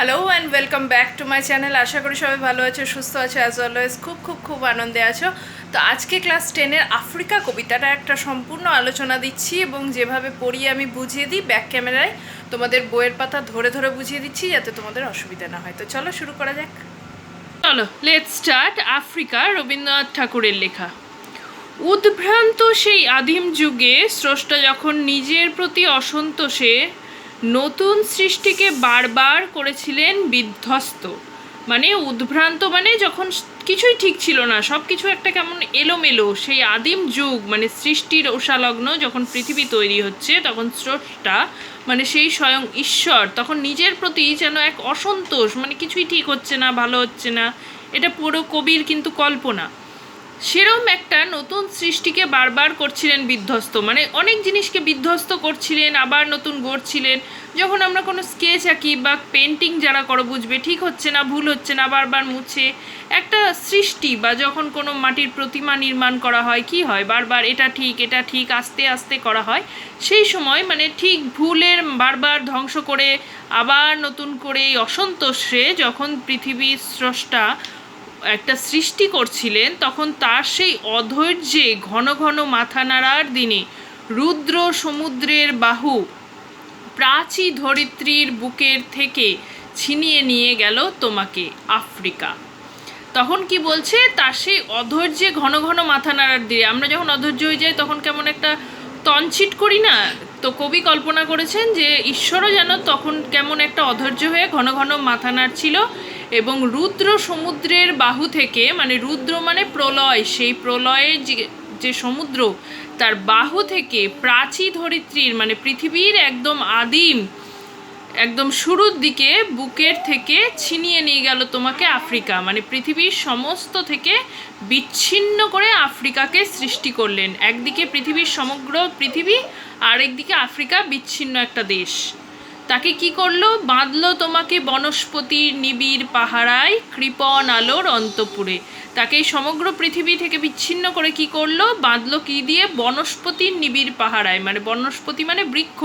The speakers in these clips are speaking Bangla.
Hello and welcome back to my channel. আশা করি সবাই ভালো আছো, সুস্থ আছো, অ্যাজ অলওয়েজ খুব আনন্দে আছো। তো আজকে ক্লাস 10-এর আফ্রিকা কবিতাটা একটা সম্পূর্ণ আলোচনা দিচ্ছি এবং যেভাবে পড়ি আমি বুঝিয়ে দিই ব্যাক ক্যামেরায়, তোমাদের বইয়ের পাতা ধরে ধরে বুঝিয়ে দিচ্ছি যাতে তোমাদের অসুবিধা না হয়। তো চলো শুরু করা যাক। চলো লেটস স্টার্ট। আফ্রিকা, রবীন্দ্রনাথ ঠাকুরের লেখা। উদ্ভ্রান্ত সেই আদিম যুগে স্রষ্টা যখন নিজের প্রতি অসন্তোষে নতুন সৃষ্টিকে বারবার করেছিলেন বিধ্বস্ত। মানে উদ্ভ্রান্ত মানে যখন কিছুই ঠিক ছিল না, সব কিছু একটা কেমন এলোমেলো, সেই আদিম যুগ মানে সৃষ্টির ওষালগ্ন যখন পৃথিবী তৈরি হচ্ছে, তখন স্রষ্টা মানে সেই স্বয়ং ঈশ্বর তখন নিজের প্রতি যেন এক অসন্তোষ, মানে কিছুই ঠিক হচ্ছে না, ভালো হচ্ছে না। এটা পুরো কবির কিন্তু কল্পনা। সেরম একটা নতুন সৃষ্টিকে বারবার করছিলেন বিধ্বস্ত, মানে অনেক জিনিসকে বিধ্বস্ত করছিলেন, আবার নতুন গড়ছিলেন। যখন আমরা কোনো স্কেচ আঁকি বা পেন্টিং যারা করো বুঝবে, ঠিক হচ্ছে না, ভুল হচ্ছে না, বারবার মুছে একটা সৃষ্টি, বা যখন কোনো মাটির প্রতিমা নির্মাণ করা হয় কি হয়, বারবার এটা ঠিক আস্তে আস্তে করা হয়। সেই সময় মানে ঠিক ভুলের বারবার ধ্বংস করে আবার নতুন করে এই অসন্তোষে যখন পৃথিবীর স্রষ্টা একটা সৃষ্টি করছিলেন, তখন তার সেই অধৈর্যে ঘন ঘন মাথা নাড়ার দিনে রুদ্র সমুদ্রের বাহু প্রাচী ধরিত্রীর বুকের থেকে ছিনিয়ে নিয়ে গেল তোমাকে আফ্রিকা। তখন কি বলছে, তার সেই অধৈর্যে ঘন ঘন মাথা নাড়ার দিনে, আমরা যখন অধৈর্য হয়ে যাই তখন কেমন একটা তনচিট করি না, তো কবি কল্পনা করেছেন যে ঈশ্বরও যেন তখন কেমন একটা অধৈর্য হয়ে ঘন ঘন মাথা নাড়ছিল এবং রুদ্র সমুদ্রের বাহু থেকে, মানে রুদ্র মানে প্রলয়, সেই প্রলয়ের যে সমুদ্র তার বাহু থেকে প্রাচী ধরিত্রীর মানে পৃথিবীর একদম আদিম একদম শুরুর দিকে বুকের থেকে ছিনিয়ে নিয়ে গেল তোমাকে আফ্রিকা, মানে পৃথিবীর সমস্ত থেকে বিচ্ছিন্ন করে আফ্রিকাকে সৃষ্টি করলেন। একদিকে পৃথিবীর সমগ্র পৃথিবী, আর একদিকে আফ্রিকা বিচ্ছিন্ন একটা দেশ। তাকে কি করলো, বাঁধলো তোমাকে বনস্পতির নিবিড় পাহারায় কৃপণ আলোর অন্তপুরে। তাকে এই সমগ্র পৃথিবী থেকে বিচ্ছিন্ন করে কি করলো, বাঁধলো কি দিয়ে, বনস্পতির নিবিড় পাহারায়, মানে বনস্পতি মানে বৃক্ষ,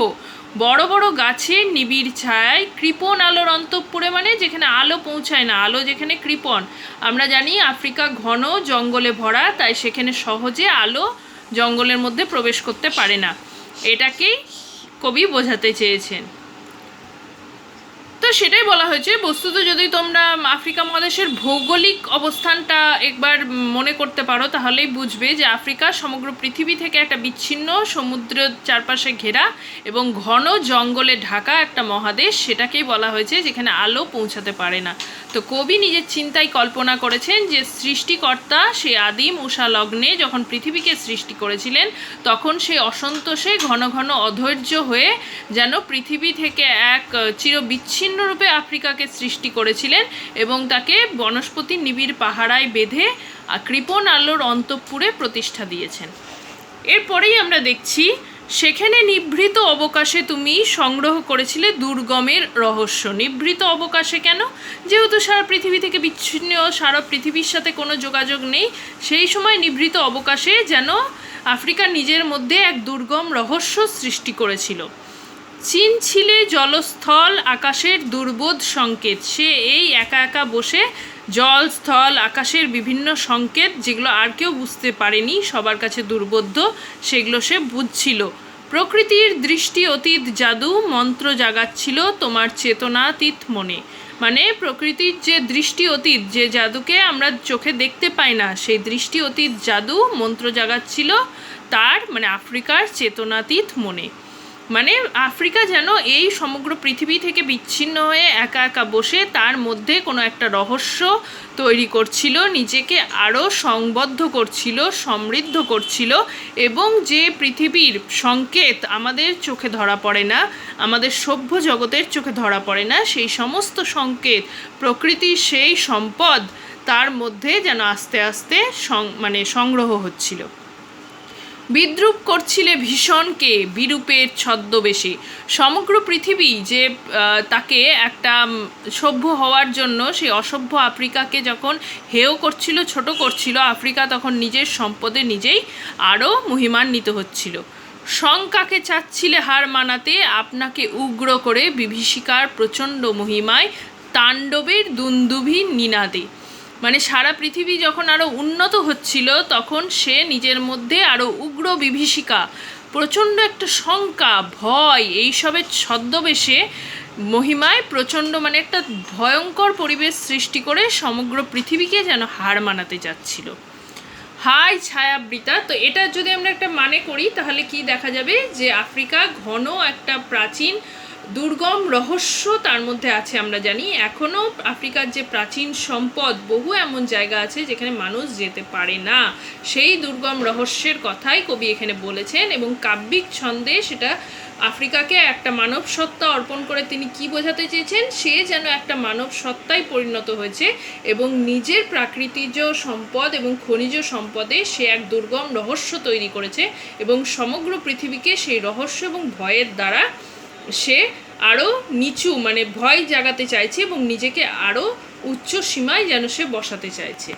বড় বড় গাছের নিবিড় ছায়ায় কৃপণ আলোর অন্তঃপুরে, মানে যেখানে আলো পৌঁছায় না, আলো যেখানে কৃপণ। আমরা জানি আফ্রিকা ঘন জঙ্গলে ভরা, তাই সেখানে সহজে আলো জঙ্গলের মধ্যে প্রবেশ করতে পারে না, এটাকেই কবি বোঝাতে চেয়েছেন। তো সেটাই বলা হয়েছে। বস্তুত যদি তোমরা আফ্রিকা মহাদেশের ভৌগোলিক অবস্থানটা একবার মনে করতে পারো, তাহলেই বুঝবে যে আফ্রিকা সমগ্র পৃথিবী থেকে একটা বিচ্ছিন্ন, সমুদ্রের চারপাশে ঘেরা এবং ঘন জঙ্গলে ঢাকা একটা মহাদেশ, সেটাকেই বলা হয়েছে যেখানে আলো পৌঁছাতে পারে না। তো কবি নিজের চিন্তায় কল্পনা করেছেন যে সৃষ্টিকর্তা সে আদিম উষা লগ্নে যখন পৃথিবীকে সৃষ্টি করেছিলেন, তখন সেই অসন্তোষে ঘন ঘন অধৈর্য হয়ে যেন পৃথিবী থেকে এক চিরবিচ্ছিন্ন রূপে আফ্রিকাকে সৃষ্টি করেছিলেন এবং তাকে বনস্পতি নিবিড় পাহারায় বেঁধে কৃপণ আলোর অন্তঃপুরে প্রতিষ্ঠা দিয়েছেন। এরপরেই আমরা দেখছি, সেখানে নিভৃত অবকাশে তুমি সংগ্রহ করেছিলে দুর্গমের রহস্য। নিভৃত অবকাশে কেন, যেহেতু সারা পৃথিবী থেকে বিচ্ছিন্ন, সারা পৃথিবীর সাথে কোনো যোগাযোগ নেই, সেই সময় নিভৃত অবকাশে যেন আফ্রিকা নিজের মধ্যে এক দুর্গম রহস্য সৃষ্টি করেছিল। চীন ছিলে জলস্থল আকাশের দুর্বোধ সংকেত। সে এই একা একা বসে জল স্থল আকাশের বিভিন্ন সংকেত, যেগুলো আর কেউ বুঝতে পারেনি, সবার কাছে দুর্বোধ্য, সেগুলো সে বুঝছিল। প্রকৃতির দৃষ্টি অতীত জাদু মন্ত্র জাগাচ্ছিল তোমার চেতনাতীত মনে। মানে প্রকৃতির যে দৃষ্টি অতীত, যে জাদুকে আমরা চোখে দেখতে পাই না, সেই দৃষ্টি অতীত জাদু মন্ত্র জাগাচ্ছিল তার মানে আফ্রিকার চেতনাতীত মনে। মানে আফ্রিকা যেন এই সমগ্র পৃথিবী থেকে বিচ্ছিন্ন হয়ে একা একা বসে তার মধ্যে কোনো একটা রহস্য তৈরি করছিল, নিজেকে আরও সংবদ্ধ করছিল, সমৃদ্ধ করছিল, এবং যে পৃথিবীর সংকেত আমাদের চোখে ধরা পড়ে না, আমাদের সভ্য জগতের চোখে ধরা পড়ে না, সেই সমস্ত সংকেত, প্রকৃতির সেই সম্পদ তার মধ্যে যেন আস্তে আস্তে মানে সংগ্রহ হচ্ছিল। বিদ্রুপ করছিলে ভীষণকে বিরূপের ছদ্মবেশে। সমগ্র পৃথিবী যে তাকে একটা সভ্য হওয়ার জন্য সেই অসভ্য আফ্রিকাকে যখন হেয় করছিল, ছোট করছিল, আফ্রিকা তখন নিজের সম্পদে নিজেই আরও মহিমান্বিত হচ্ছিল। শঙ্কাকে চাচ্ছিলে হার মানাতে, আপনাকে উগ্র করে বিভীষিকার প্রচণ্ড মহিমায় তাণ্ডবের দুন্দুভি নিনাদে। মানে সারা পৃথিবী যখন আরও উন্নত হচ্ছিল তখন সে নিজের মধ্যে আরও উগ্র বিভীষিকা, প্রচণ্ড একটা শঙ্কা, ভয়, এইসবের ছদ্মবেশে মহিমায় প্রচণ্ড মানে একটা ভয়ঙ্কর পরিবেশ সৃষ্টি করে সমগ্র পৃথিবীকে যেন হার মানাতে যাচ্ছিল। হাই ছায়াবৃতা। তো এটা যদি আমরা একটা মানে করি তাহলে কি দেখা যাবে যে আফ্রিকা ঘন একটা প্রাচীন দুর্গম রহস্য তার মধ্যে আছে। আমরা জানি এখনও আফ্রিকার যে প্রাচীন সম্পদ, বহু এমন জায়গা আছে যেখানে মানুষ যেতে পারে না, সেই দুর্গম রহস্যের কথাই কবি এখানে বলেছেন। এবং কাব্যিক ছন্দে সেটা আফ্রিকাকে একটা মানব সত্তা অর্পণ করে তিনি কি বোঝাতে চেয়েছেন, সে যেন একটা মানব সত্তায় পরিণত হয়েছে এবং নিজের প্রাকৃতিক সম্পদ এবং খনিজ সম্পদে সে এক দুর্গম রহস্য তৈরি করেছে এবং সমগ্র পৃথিবীকে সেই রহস্য এবং ভয়ের দ্বারা সে আরও নিচু মানে ভয় জাগাতে চাইছে এবং নিজেকে আরও উচ্চ সীমায় যেন সে বসাতে চাইছে।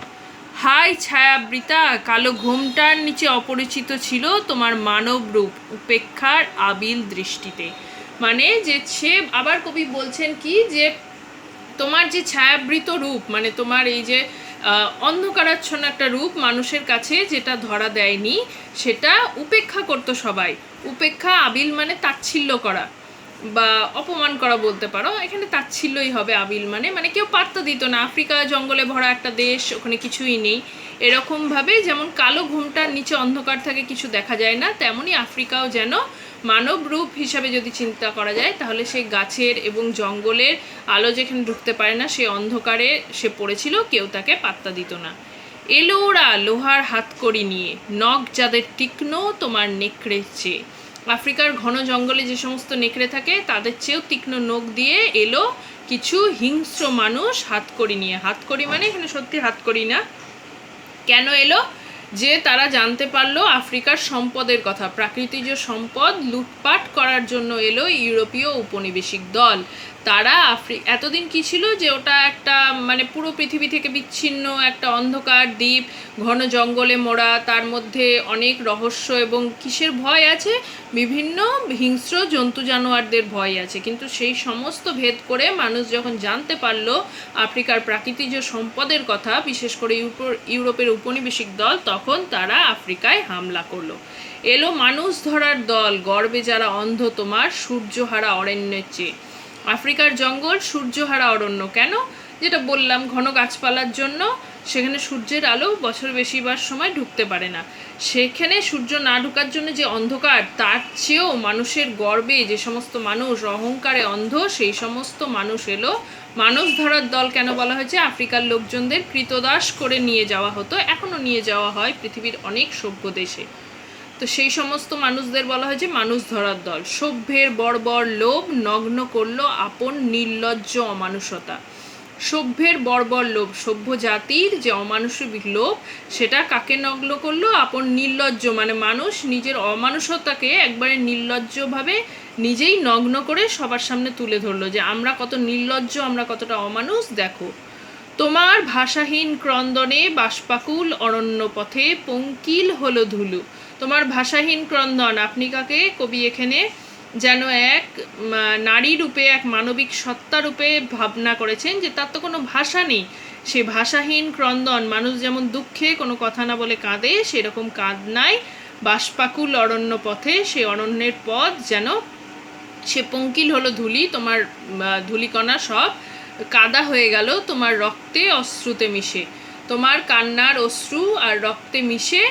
হাই ছায়াবৃতা, কালো ঘোমটার নিচে অপরিচিত ছিল তোমার মানব রূপ উপেক্ষার আবিল দৃষ্টিতে। মানে যে সে আবার কবি বলছেন কি যে তোমার যে ছায়াবৃত রূপ, মানে তোমার এই যে অন্ধকারাচ্ছন্ন একটা রূপ মানুষের কাছে যেটা ধরা দেয়নি, সেটা উপেক্ষা করতো সবাই। উপেক্ষা, আবিল মানে তাচ্ছিল্য করা বা অপমান করা বলতে পারো, এখানে তাচ্ছিল্যই হবে আবিল মানে, মানে কেউ পাত্তা দিত না। আফ্রিকা জঙ্গলে ভরা একটা দেশ, ওখানে কিছুই নেই। এরকমভাবে যেমন কালো ঘোমটার নিচে অন্ধকার থাকে, কিছু দেখা যায় না, তেমনই আফ্রিকাও যেন মানব রূপ হিসাবে যদি চিন্তা করা যায় তাহলে সেই গাছের এবং জঙ্গলের আলো যেখানে ঢুকতে পারে না, সে অন্ধকারে সে পড়েছিল, কেউ তাকে পাত্তা দিত না। এলো ওরা লোহার হাতকড়ি নিয়ে, নখ যাদের তীক্ষ্ণ তোমার নেকড়ের চেয়ে। আফ্রিকার ঘন জঙ্গলে যে সমস্ত নেকড়ে থাকে তাদের চেয়েও তীক্ষ্ণ নখ দিয়ে এলো কিছু হিংস্র মানুষ হাতকড়ি নিয়ে। হাতকড়ি মানে এখানে সত্যি হাতকড়ি না। কেন এলো? যে তারা জানতে পারলো আফ্রিকার সম্পদের কথা, প্রাকৃতিক সম্পদ লুটপাট করার জন্য এলো ইউরোপীয় উপনিবেশিক দল। তারা এতদিন কি ছিল যে ওটা একটা মানে পুরো পৃথিবী থেকে বিচ্ছিন্ন একটা অন্ধকার দ্বীপ, ঘন জঙ্গলে মোড়া, তার মধ্যে অনেক রহস্য এবং কিসের ভয় আছে, বিভিন্ন হিংস্র জন্তু জানোয়ারদের ভয় আছে। কিন্তু সেই সমস্ত ভেদ করে মানুষ যখন জানতে পারলো আফ্রিকার প্রাকৃতিক সম্পদের কথা, বিশেষ করে ইউরোপের উপনিবেশিক দল, তখন তারা আফ্রিকায় হামলা করলো। এলো মানুষ ধরার দল, গর্বে যারা অন্ধ তোমার সূর্যহারা অরণ্যের চেয়ে। আফ্রিকার জঙ্গল সূর্যহারা অরণ্য কেন? যেটা বললাম, ঘন গাছপালার জন্য সেখানে সূর্যের আলো বছর বেশিরভাগ সময় ঢুকতে পারে না। সেখানে সূর্য না ঢোকার জন্য যে অন্ধকার, তার চেয়েও মানুষের গর্বে যে সমস্ত মানুষ অহংকারে অন্ধ, সেই সমস্ত মানুষ এলো। মানুষ ধরার দল কেন বলা হয়েছে? আফ্রিকার লোকজনদের কৃতদাস করে নিয়ে যাওয়া হতো, এখনও নিয়ে যাওয়া হয় পৃথিবীর অনেক সভ্য দেশে। তো সেই সমস্ত মানুষদের বলা হয়েছে মানুষ ধরার দল। সভ্যের বর্বর লোভ নগ্ন করলো আপন নির্লজ্জ অমানুষতা। সভ্যের বর্বর লোভ, সভ্য জাতির যে অমানুষিক লোভ, সেটা কাকে নগ্ন করলো? আপন নির্লজ্জ মানে মানুষ নিজের অমানুষতাকে একবারে নির্লজ্জভাবে নিজেই নগ্ন করে সবার সামনে তুলে ধরলো যে আমরা কত নির্লজ্জ, আমরা কতটা অমানুষ, দেখো। তোমার ভাষাহীন ক্রন্দনে বাষ্পাকুল অরণ্য পথে পঙ্কিল হলো ধুলু। তোমার ভাষাহীন ক্রন্দন, আপনি কাকে কবি এখানে যেন এক নারী রূপে, এক মানবিক সত্তা রূপে ভাবনা করেছেন যে তার তো কোনো ভাষা নেই। সে ভাষাহীন ক্রন্দন, মানুষ যেমন দুঃখে কোনো কথা না বলে কাঁদে, সেরকম কাঁদনায় বাষ্পাকুল অরণ্য পথে, সে অরণ্যের পথ যেন সে পঙ্কিল হলো ধুলি, তোমার ধুলিকণা সব কাদা হয়ে গেল তোমার রক্তে অশ্রুতে মিশে। তোমার কান্নার অশ্রু আর রক্তে মিশে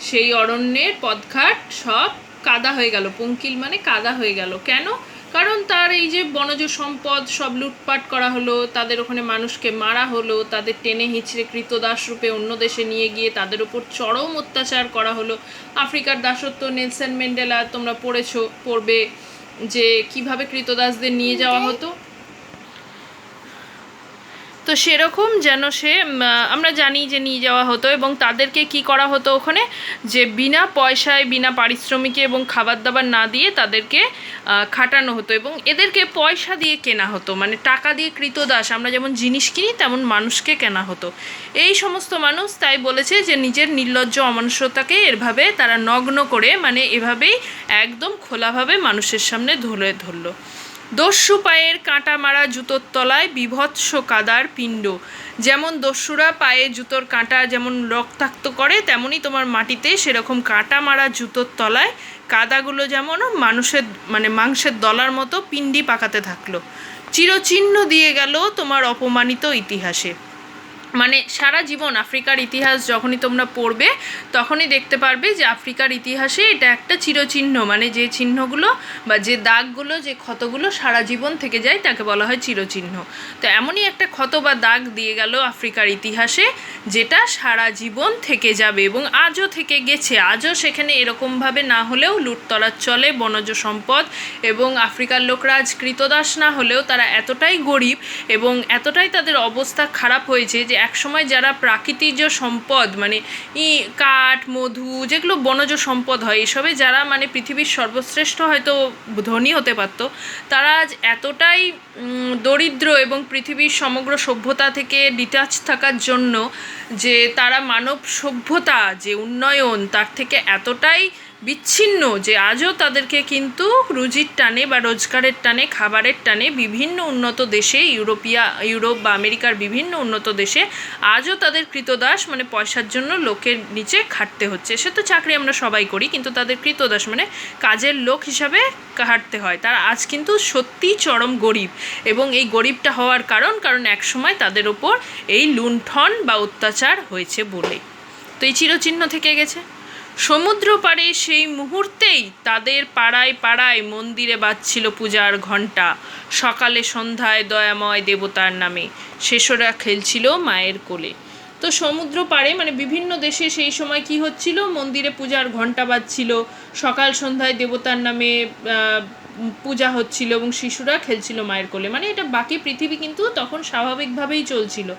সেই অরণ্যের পথঘাট সব কাদা হয়ে গেল। পঙ্কিল মানে কাদা হয়ে গেল। কেন? কারণ তার এই যে বনজ সম্পদ সব লুটপাট করা হলো, তাদের ওখানে মানুষকে মারা হলো, তাদের টেনে হিঁচড়ে কৃতদাস রূপে অন্য দেশে নিয়ে গিয়ে তাদের উপর চরম অত্যাচার করা হলো। আফ্রিকার দাসত্ব, নেলসন ম্যান্ডেলা তোমরা পড়বে যে কিভাবে কৃতদাসদের নিয়ে যাওয়া হতো। তো সেরকম যেন সে আমরা জানি যে নিয়ে যাওয়া হতো এবং তাদেরকে কি করা হতো ওখানে, যে বিনা পয়সায়, বিনা পারিশ্রমিকে এবং খাবার দাবার না দিয়ে তাদেরকে খাটানো হতো এবং এদেরকে পয়সা দিয়ে কেনা হতো, মানে টাকা দিয়ে কৃতদাস, আমরা যেমন জিনিস কিনি তেমন মানুষকে কেনা হতো। এই সমস্ত মানুষ তাই বলেছে যে নিজের নির্লজ্জ অমানুষতাকে এভাবে তারা নগ্ন করে, মানে এভাবেই একদম খোলাভাবে মানুষের সামনে ধরলো। দস্যু পায়ের কাঁটা মারা জুতোর তলায় বীভৎস কাদার পিণ্ড। যেমন দস্যুরা পায়ে জুতোর কাঁটা যেমন রক্তাক্ত করে, তেমনই তোমার মাটিতে সেরকম কাঁটা মারা জুতোর তলায় কাদাগুলো যেমন মানুষের মাংসের দলার মতো পিণ্ডি পাকাতে থাকলো। চিরচিহ্ন দিয়ে গেল তোমার অপমানিত ইতিহাসে। সারা জীবন আফ্রিকার ইতিহাস যখনই তোমরা পড়বে তখনই দেখতে পারবে যে আফ্রিকার ইতিহাসে এটা একটা চিরচিহ্ন, যে চিহ্নগুলো বা যে দাগগুলো, যে ক্ষতগুলো সারা জীবন থেকে যায় তাকে বলা হয় চিরচিহ্ন। তো এমনই একটা ক্ষত বা দাগ দিয়ে গেল আফ্রিকার ইতিহাসে, যেটা সারা জীবন থেকে যাবে এবং আজও থেকে গেছে। আজও সেখানে এরকমভাবে না হলেও লুটতরাজ চলে, বনজ সম্পদ, এবং আফ্রিকার লোকরা আজ কৃতদাস না হলেও তারা এতটাই গরিব এবং এতটাই তাদের অবস্থা খারাপ হয়েছে যে একসময় যারা প্রাকৃতিক সম্পদ কাঠ, মধু, যেগুলো বনজ সম্পদ হয়, এসবে যারা পৃথিবীর সর্বশ্রেষ্ঠ হয়তো ধনী হতে পারতো, তারা আজ এতটাই দরিদ্র এবং পৃথিবীর সমগ্র সভ্যতা থেকে ডিটাচ থাকার জন্য যে তারা মানব সভ্যতা যে উন্নয়ন তার থেকে এতটাই বিচ্ছিন্ন যে আজও তাদেরকে কিন্তু রুজির টানে বা রোজগারের টানে, খাবারের টানে বিভিন্ন উন্নত দেশে, ইউরোপ বা আমেরিকার বিভিন্ন উন্নত দেশে আজও তাদের কৃতদাস, পয়সার জন্য লোকের নিচে খাটতে হচ্ছে। সে তো চাকরি আমরা সবাই করি, কিন্তু তাদের কৃতদাস কাজের লোক হিসাবে খাটতে হয়। তারা আজ কিন্তু সত্যিই চরম গরিব, এবং এই গরিবটা হওয়ার কারণ একসময় তাদের ওপর এই লুণ্ঠন বা অত্যাচার হয়েছে বলে। তো এই চিরচিহ্ন থেকে গেছে। সমুদ্র পাড়ে সেই মুহূর্তেই তাদের পাড়ায় পাড়ায় মন্দিরে বাজছিল পূজার ঘণ্টা। সকালে সন্ধ্যায় দয়াময় দেবতার নামে শিশুরা খেলছিল মায়ের কোলে। তো সমুদ্র পাড়ে বিভিন্ন দেশে সেই সময় কি হচ্ছিল, মন্দিরে পূজার ঘণ্টা বাজছিল, সকাল সন্ধ্যায় দেবতার নামে পূজা হচ্ছিল এবং শিশুরা খেলছিল মায়ের কোলে। এটা বাকি পৃথিবী কিন্তু তখন স্বাভাবিকভাবেই চলছিল।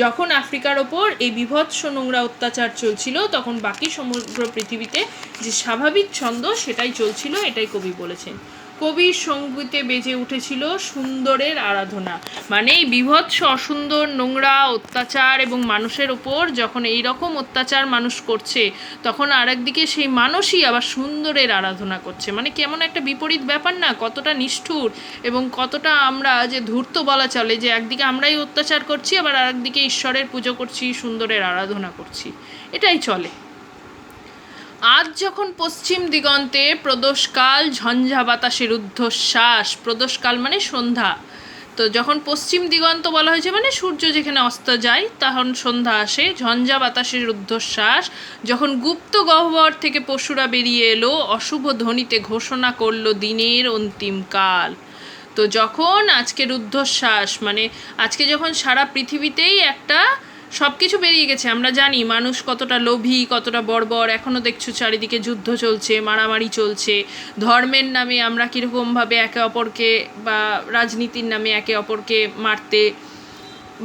যখন আফ্রিকার ওপর এই বীভৎস নোংরা অত্যাচার চলছিল, তখন বাকি সমগ্র পৃথিবীতে যে স্বাভাবিক ছন্দ সেটাই চলছিল, এটাই কবি বলেছেন। কবির সঙ্গীতে বেজে উঠেছিল সুন্দরের আরাধনা। এই বীভৎস, অসুন্দর, নোংরা অত্যাচার এবং মানুষের ওপর যখন এই রকম অত্যাচার মানুষ করছে, তখন আরেকদিকে সেই মানুষই আবার সুন্দরের আরাধনা করছে। কেমন একটা বিপরীত ব্যাপার না? কতটা নিষ্ঠুর এবং কতটা আমরা যে ধূর্ত বলা চলে, যে একদিকে আমরাই অত্যাচার করছি, আবার আরেকদিকে ঈশ্বরের পুজো করছি, সুন্দরের আরাধনা করছি। এটাই চলে। আজ যখন পশ্চিম দিগন্তে প্রদোষকাল, ঝঞ্ঝা বাতাসের ঊর্ধ্বশ্বাস। প্রদোষকাল সন্ধ্যা। তো যখন পশ্চিম দিগন্ত বলা হয়েছে সূর্য যেখানে অস্ত যায়, তখন সন্ধ্যা আসে। ঝঞ্ঝা বাতাসের ঊর্ধ্বশ্বাস। যখন গুপ্ত গহ্বর থেকে পশুরা বেরিয়ে এলো, অশুভ ধ্বনিতে ঘোষণা করলো দিনের অন্তিম কাল। তো যখন আজকের ঊর্ধ্বশ্বাস আজকে যখন সারা পৃথিবীতেই একটা সব কিছু বেরিয়ে গেছে, আমরা জানি মানুষ কতটা লোভী, কতটা বর্বর। এখনও দেখছো চারিদিকে যুদ্ধ চলছে, মারামারি চলছে, ধর্মের নামে আমরা কীরকমভাবে একে অপরকে বা রাজনীতির নামে একে অপরকে মারতে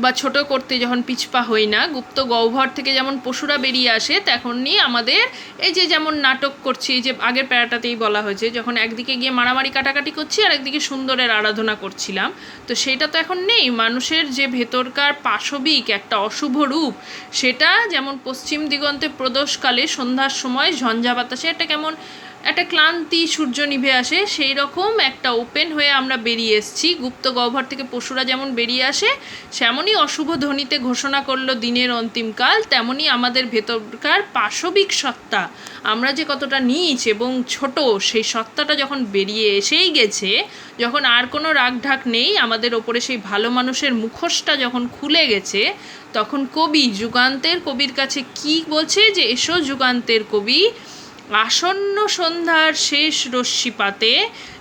বা ছোট করতে যখন পিছপা হই না, গুপ্ত গহ্বর থেকে যেমন পশুরা বেরিয়ে আসে, তখনই আমাদের এই যে যেমন নাটক করছি, এই যে আগের প্যারাটাতেই বলা হয়েছে, যখন একদিকে গিয়ে মারামারি কাটাকাটি করছি আর একদিকে সুন্দরের আরাধনা করছিলাম, তো সেটা তো এখন নেই। মানুষের যে ভেতরকার পাশবিক একটা অশুভ রূপ, সেটা যেমন পশ্চিম দিগন্তে প্রদোষকালে সন্ধ্যার সময় ঝঞ্ঝা বাতাসে একটা ক্লান্তি সূর্য নিভে আসে, সেই রকম একটা ওপেন হয়ে আমরা বেরিয়ে এসেছি। গুপ্ত গহ্বর থেকে পশুরা যেমন বেরিয়ে আসে, সেমনই অশুভ ধ্বনিতে ঘোষণা করলো দিনের অন্তিমকাল, তেমনই আমাদের ভেতরকার পাশবিক সত্তা, আমরা যে কতটা নীচ এবং ছোট, সেই সত্তাটা যখন বেরিয়ে এসেই গেছে, যখন আর কোনো রাগ ঢাক নেই, আমাদের ওপরে সেই ভালো মানুষের মুখোশটা যখন খুলে গেছে, তখন কবি যুগান্তের কবির কাছে কি বলছে, যে এসো যুগান্তের কবি, আসন্ন সন্ধ্যার শেষ রশ্মিপাতে।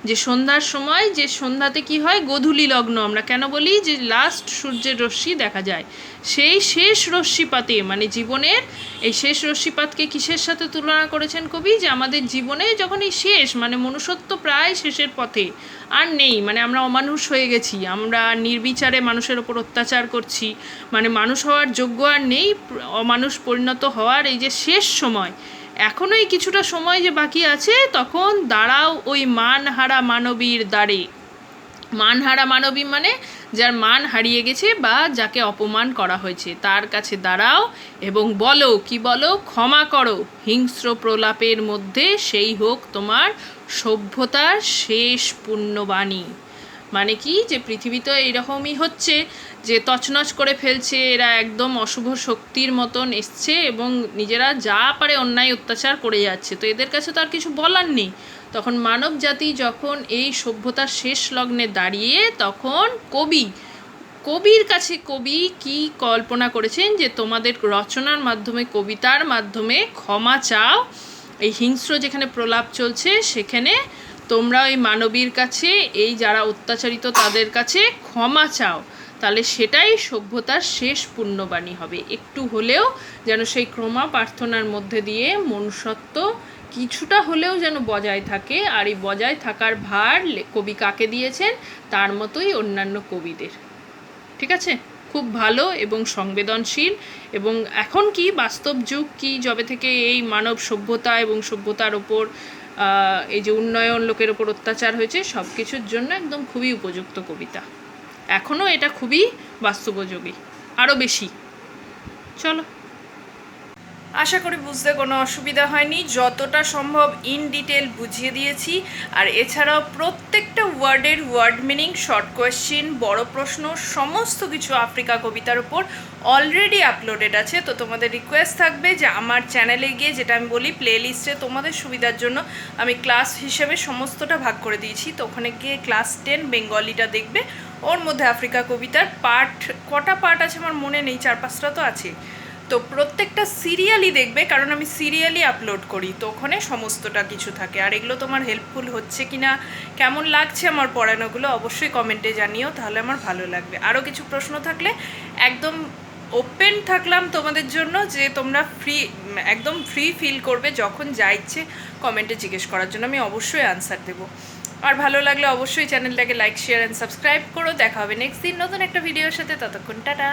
যে সন্ধ্যার সময়, যে সন্ধ্যাতে কি হয়, গোধূলি লগ্ন আমরা কেন বলি, যে লাস্ট সূর্যের রশ্মি দেখা যায়, সেই শেষ রশ্মিপাতে জীবনের এই শেষ রশ্মিপাতকে কিসের সাথে তুলনা করেছেন কবি, যে আমাদের জীবনে যখন এই শেষ মনুষ্যত্ব প্রায় শেষের পথে আর নেই, আমরা অমানুষ হয়ে গেছি, আমরা নির্বিচারে মানুষের ওপর অত্যাচার করছি, মানুষ হওয়ার যোগ্য আর নেই, অমানুষ পরিণত হওয়ার এই যে শেষ সময়, এখনও এই কিছুটা সময় যে বাকি আছে, তখন দাঁড়াও ওই মানহারা মানবীর দ্বারে। মানহারা মানবী যার মান হারিয়ে গেছে বা যাকে অপমান করা হয়েছে, তার কাছে দাঁড়াও এবং বলো, কি বলো, ক্ষমা করো হিংস্র প্রলাপের মধ্যে, সেই হোক তোমার সভ্যতার শেষ পুণ্যবাণী। মানে কি, যে পৃথিবী তো এইরকমই হচ্ছে যে তছনছ করে ফেলছে, এরা একদম অশুভ শক্তির মতন এসছে এবং নিজেরা যা পারে অন্যায় অত্যাচার করে যাচ্ছে, তো এদের কাছে তো আর কিছু বলার নেই। তখন মানব জাতি যখন এই সভ্যতার শেষ লগ্নে দাঁড়িয়ে, তখন কবির কাছে কবি কি কল্পনা করেছেন যে তোমাদের রচনার মাধ্যমে, কবিতার মাধ্যমে ক্ষমা চাও, এই হিংস্র যেখানে প্রলাপ চলছে সেখানে তোমরা ওই মানবীর কাছে, এই যারা অত্যাচারিত তাদের কাছে ক্ষমা চাও, তাহলে সেটাই সভ্যতার শেষ পুণ্যবাণী হবে। একটু হলেও যেন সেই ক্ষমা প্রার্থনার মধ্যে দিয়ে মনুষ্যত্ব কিছুটা হলেও যেন বজায় থাকে। আর এই বজায় থাকার ভার কবি কাকে দিয়েছেন? তার মতোই অন্যান্য কবিদের। ঠিক আছে, খুব ভালো এবং সংবেদনশীল। এবং এখন কি বাস্তব যুগ, কি যবে থেকে এই মানব সভ্যতা এবং সভ্যতার ওপর এই যে উন্নয়ন, লোকের ওপর অত্যাচার হয়েছে, সব কিছুর জন্য একদম খুবই উপযুক্ত কবিতা। এখনও এটা খুবই বাস্তবোপযোগী, আরও বেশি। চলো, আশা করি বুঝতে কোনো অসুবিধা হয়নি, যতটা সম্ভব ইন ডিটেল বুঝিয়ে দিয়েছি। আর এছাড়াও প্রত্যেকটা ওয়ার্ডের ওয়ার্ড মিনিং, শর্ট কোয়েশ্চেন, বড় প্রশ্ন, সমস্ত কিছু আফ্রিকা কবিতার উপর অলরেডি আপলোডেড আছে। তো তোমাদের রিকোয়েস্ট থাকবে যে আমার চ্যানেলে গিয়ে, যেটা আমি বলি প্লে লিস্টে, তোমাদের সুবিধার জন্য আমি ক্লাস হিসেবে সমস্তটা ভাগ করে দিয়েছি, তো ওখানে গিয়ে ক্লাস 10 বেঙ্গলিটা দেখবে। ওর মধ্যে আফ্রিকা কবিতার কটা পার্ট আছে আমার মনে নেই, 4-5টা তো আছে। তো প্রত্যেকটা সিরিয়ালই দেখবে, কারণ আমি সিরিয়ালই আপলোড করি, তো ওখানে সমস্তটা কিছু থাকে। আর এগুলো তোমার হেল্পফুল হচ্ছে কি না, কেমন লাগছে আমার পড়ানোগুলো, অবশ্যই কমেন্টে জানিও, তাহলে আমার ভালো লাগবে। আরও কিছু প্রশ্ন থাকলে একদম ওপেন থাকলাম তোমাদের জন্য, যে তোমরা একদম ফ্রি ফিল করবে যখন যা ইচ্ছে কমেন্টে জিজ্ঞেস করার জন্য, আমি অবশ্যই আনসার দেবো। আর ভালো লাগলে অবশ্যই চ্যানেলটাকে লাইক, শেয়ার অ্যান্ড সাবস্ক্রাইব করো। দেখা হবে নেক্সট দিন নতুন একটা ভিডিওর সাথে, ততক্ষণ টাটা।